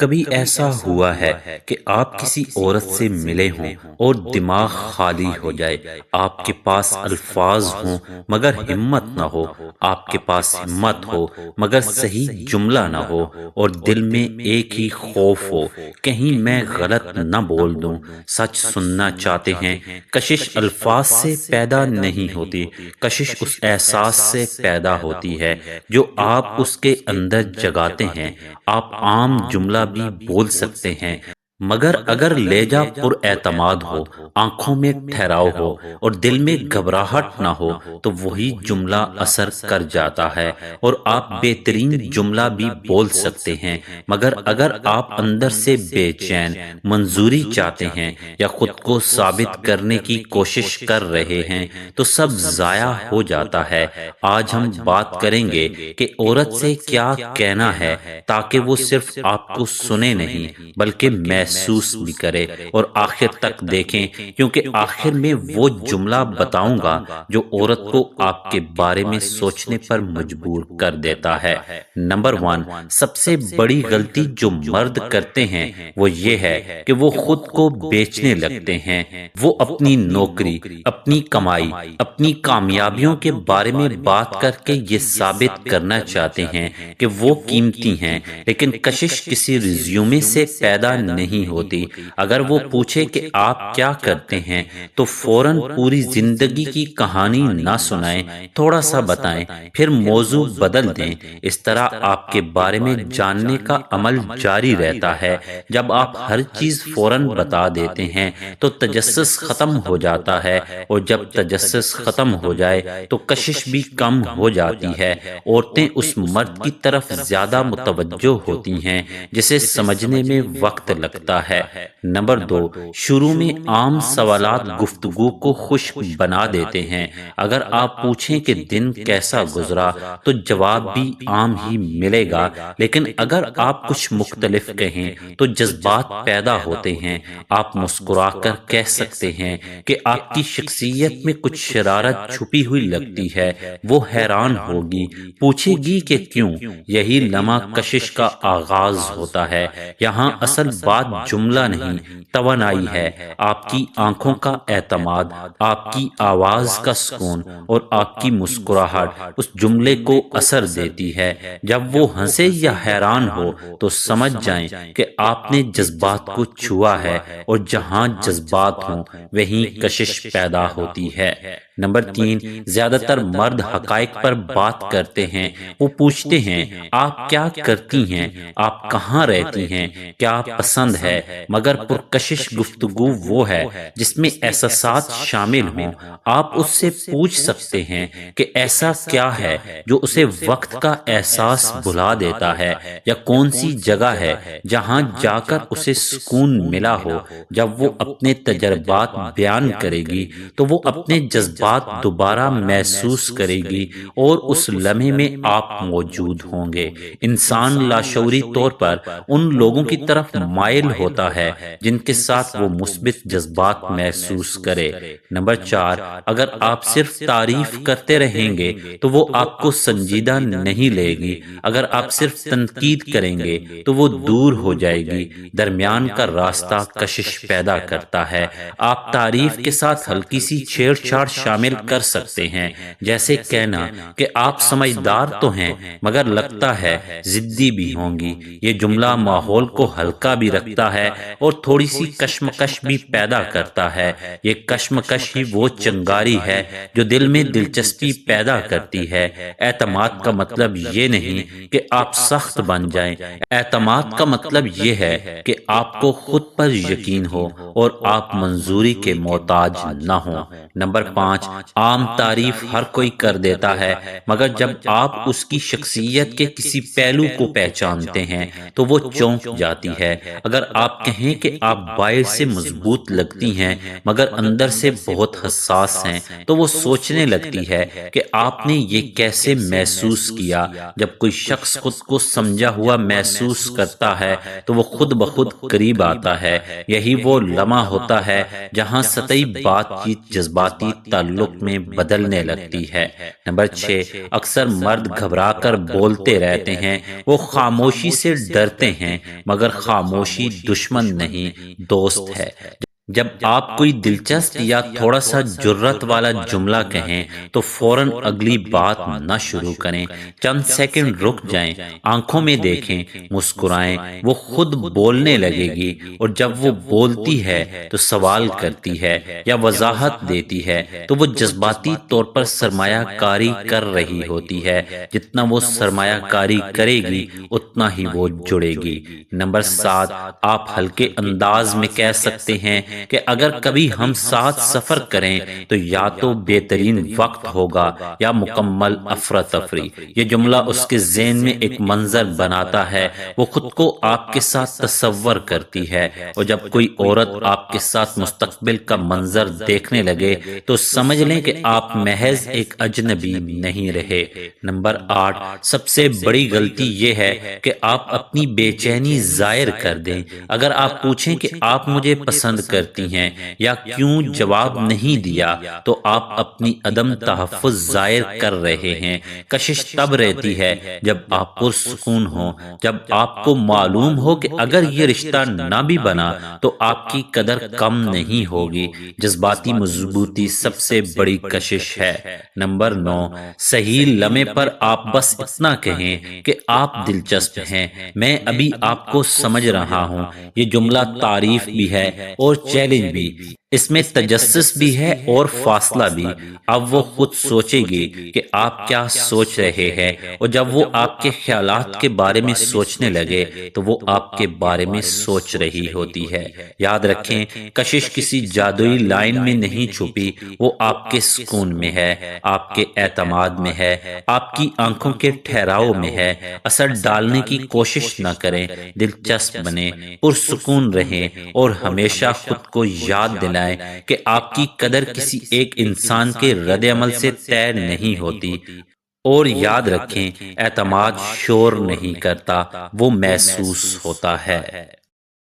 کبھی ایسا ہوا ہے کہ آپ کسی عورت سے ملے ہوں اور دماغ خالی ہو جائے، آپ کے پاس الفاظ ہوں مگر ہمت نہ ہو، آپ کے پاس ہمت ہو مگر صحیح جملہ نہ ہو، اور دل میں ایک ہی خوف ہو، کہیں میں غلط نہ بول دوں۔ سچ سننا چاہتے ہیں، کشش الفاظ سے پیدا نہیں ہوتی، کشش اس احساس سے پیدا ہوتی ہے جو آپ اس کے اندر جگاتے ہیں۔ آپ عام جملہ بھی بول سکتے ہیں، مگر اگر لہجہ پر اعتماد ہو، آنکھوں میں ٹھہراؤ ہو اور دل میں گھبراہٹ نہ ہو تو وہی جملہ اثر کر جاتا ہے۔ اور آپ بہترین جملہ بھی بول سکتے ہیں، مگر اگر آپ اندر سے بے چین، منظوری چاہتے ہیں یا خود کو ثابت کرنے کی کوشش کر رہے ہیں تو سب ضائع ہو جاتا ہے۔ آج ہم بات کریں گے کہ عورت سے کیا کہنا ہے تاکہ وہ صرف آپ کو سنے نہیں بلکہ محسوس بھی کرے، اور آخر تک دیکھیں کیونکہ آخر میں وہ جملہ بتاؤں گا جو عورت کو آپ کے بارے میں سوچنے پر مجبور کر دیتا ہے۔ نمبر 1، سب سے بڑی غلطی جو مرد کرتے ہیں وہ یہ ہے کہ وہ خود کو بیچنے لگتے ہیں۔ وہ اپنی نوکری، اپنی کمائی، اپنی کامیابیوں کے بارے میں بات کر کے یہ ثابت کرنا چاہتے ہیں کہ وہ قیمتی ہیں، لیکن کشش کسی ریزیومے سے پیدا نہیں ہوتی۔ اگر وہ پوچھے کہ آپ کیا کرتے ہیں تو فوراً پوری زندگی کی کہانی نہ سنائیں، تھوڑا سا بتائیں، پھر موضوع بدل دیں۔ اس طرح آپ کے بارے میں جاننے کا عمل جاری رہتا ہے۔ جب آپ ہر چیز فوراً بتا دیتے ہیں تو تجسس ختم ہو جاتا ہے، اور جب تجسس ختم ہو جائے تو کشش بھی کم ہو جاتی ہے۔ عورتیں اس مرد کی طرف زیادہ متوجہ ہوتی ہیں جسے سمجھنے میں وقت لگتا ہے۔ نمبر 2، شروع میں عام سوالات گفتگو کو خشک بنا دیتے ہیں۔ اگر آپ پوچھیں کہ دن کیسا گزرا تو جواب بھی عام ہی ملے گا، لیکن اگر آپ کچھ مختلف کہیں تو جذبات پیدا ہوتے ہیں۔ آپ مسکرا کر کہہ سکتے ہیں کہ آپ کی شخصیت میں کچھ شرارت چھپی ہوئی لگتی ہے۔ وہ حیران ہوگی، پوچھے گی کہ کیوں؟ یہی لمحہ کشش کا آغاز ہوتا ہے۔ یہاں اصل بات جملہ نہیں، توانائی ہے۔ آپ کی آنکھوں کا اعتماد، آپ کی آواز کا سکون اور آپ کی مسکراہٹ اس جملے کو اثر دیتی ہے۔ جب وہ ہنسے یا حیران ہو تو سمجھ جائیں کہ آپ نے جذبات کو چھوا ہے، اور جہاں جذبات ہوں وہیں کشش پیدا ہوتی ہے۔ نمبر 3، زیادہ تر مرد حقائق پر بات کرتے ہیں۔ وہ پوچھتے ہیں آپ کیا کرتی ہیں، آپ کہاں رہتی ہیں، کیا پسند ہے، مگر پرکشش گفتگو وہ ہے جس میں احساسات شامل ہوں۔ آپ اس سے پوچھ سکتے ہیں کہ ایسا کیا ہے جو اسے وقت کا احساس بھلا دیتا ہے، یا کون سی جگہ ہے جہاں جا کر اسے سکون ملا ہو۔ جب وہ اپنے تجربات بیان کرے گی تو وہ اپنے جذبات دوبارہ محسوس کرے گی، اور اس لمحے میں آپ موجود ہوں گے۔ انسان لاشعوری طور پر ان لوگوں کی طرف مائل ہوتا ہے جن کے ساتھ وہ مثبت جذبات محسوس کرے۔ نمبر 4، اگر آپ صرف تعریف کرتے رہیں گے تو وہ آپ کو سنجیدہ نہیں لے گی۔ اگر آپ صرف تنقید کریں گے تو وہ دور ہو جائے گی۔ درمیان کا راستہ کشش پیدا کرتا ہے۔ آپ تعریف کے ساتھ ہلکی سی چھیڑ چھاڑ شامل کر سکتے ہیں، جیسے کہنا کہ آپ سمجھدار تو ہیں مگر لگتا ہے ضدی بھی ہوں گی۔ یہ جملہ ماحول کو ہلکا بھی رکھتا ہے اور تھوڑی سی کشمکش بھی پیدا کرتا ہے۔ یہ کشمکش ہی وہ چنگاری ہے جو دل میں دلچسپی پیدا کرتی ہے۔ اعتماد کا مطلب یہ نہیں کہ آپ سخت بن جائیں، اعتماد کا مطلب یہ ہے کہ آپ کو خود پر یقین ہو اور آپ منظوری کے محتاج نہ ہوں۔ نمبر 5، عام تعریف ہر کوئی کر دیتا ہے، مگر جب آپ اس کی شخصیت کے کسی پہلو کو پہچانتے ہیں تو وہ چونک جاتی ہے۔ اگر آپ کہیں کہ آپ باہر سے مضبوط لگتی ہیں مگر اندر سے بہت حساس ہیں تو وہ سوچنے لگتی ہے کہ آپ نے یہ کیسے محسوس کیا۔ جب کوئی شخص خود کو سمجھا ہوا محسوس کرتا ہے تو وہ خود بخود قریب آتا ہے۔ یہی وہ لمحہ ہوتا ہے جہاں سطحی بات چیت جذباتی تعلق تعلق میں بدلنے لگتی ہے۔ نمبر 6، اکثر مرد گھبرا کر بولتے رہتے ہیں، وہ خاموشی سے ڈرتے ہیں، مگر خاموشی دشمن نہیں دوست ہے۔ جب آپ کوئی دلچسپ یا تھوڑا سا جرت والا جملہ کہیں تو فوراً اگلی بات نہ شروع کریں، چند سیکنڈ رک جائیں، آنکھوں میں دیکھیں، مسکرائیں، وہ خود بولنے لگے گی، اور جب وہ بولتی ہے تو سوال کرتی ہے یا وضاحت دیتی ہے تو وہ جذباتی طور پر سرمایہ کاری کر رہی ہوتی ہے، جتنا وہ سرمایہ کاری کرے گی اتنا ہی وہ جڑے گی۔ نمبر 7، آپ ہلکے انداز میں کہہ سکتے ہیں کہ اگر کبھی ہم ساتھ سفر کریں تو یا تو بہترین وقت ہوگا یا مکمل افراتفری۔ یہ جملہ اس کے ذہن میں ایک منظر بناتا ہے، وہ خود کو آپ کے ساتھ تصور کرتی ہے، اور جب کوئی عورت آپ کے ساتھ مستقبل کا منظر دیکھنے لگے تو سمجھ لیں کہ آپ محض ایک اجنبی نہیں رہے۔ نمبر 8، سب سے بڑی غلطی یہ ہے کہ آپ اپنی بے چینی ظاہر کر دیں۔ اگر آپ پوچھیں کہ آپ مجھے پسند کرتی ہیں یا کیوں جواب نہیں دیا تو آپ اپنی عدم تحفظ ظاہر کر رہے ہیں۔ کشش تب رہتی ہے جب آپ پرسکون ہوں، جب آپ کو معلوم ہو کہ اگر یہ رشتہ نہ بھی بنا تو آپ کی قدر کم نہیں ہوگی۔ جذباتی مضبوطی سب سے بڑی کشش ہے۔ نمبر 9، صحیح لمحے پر آپ بس اتنا کہیں کہ آپ دلچسپ ہیں، میں ابھی آپ کو سمجھ رہا ہوں۔ یہ جملہ تعریف بھی ہے اور چیلنج بھی، اس میں تجسس بھی ہے اور فاصلہ بھی۔ اب وہ خود سوچے گی کہ آپ کیا سوچ رہے ہیں، اور جب وہ آپ کے خیالات کے بارے میں سوچنے لگے تو وہ آپ کے بارے میں سوچ رہی ہوتی ہے۔ یاد رکھیں، کشش کسی جادوئی لائن میں نہیں چھپی، وہ آپ کے سکون میں ہے، آپ کے اعتماد میں ہے، آپ کی آنکھوں کے ٹھہراؤ میں ہے۔ اثر ڈالنے کی کوشش نہ کریں، دلچسپ بنیں، پرسکون رہیں، اور ہمیشہ خود کو یاد دلائیں کہ آپ کی قدر کسی ایک انسان کے رد عمل سے طے نہیں ہوتی۔ اور یاد رکھیں، اعتماد شور نہیں کرتا، وہ محسوس ہوتا ہے۔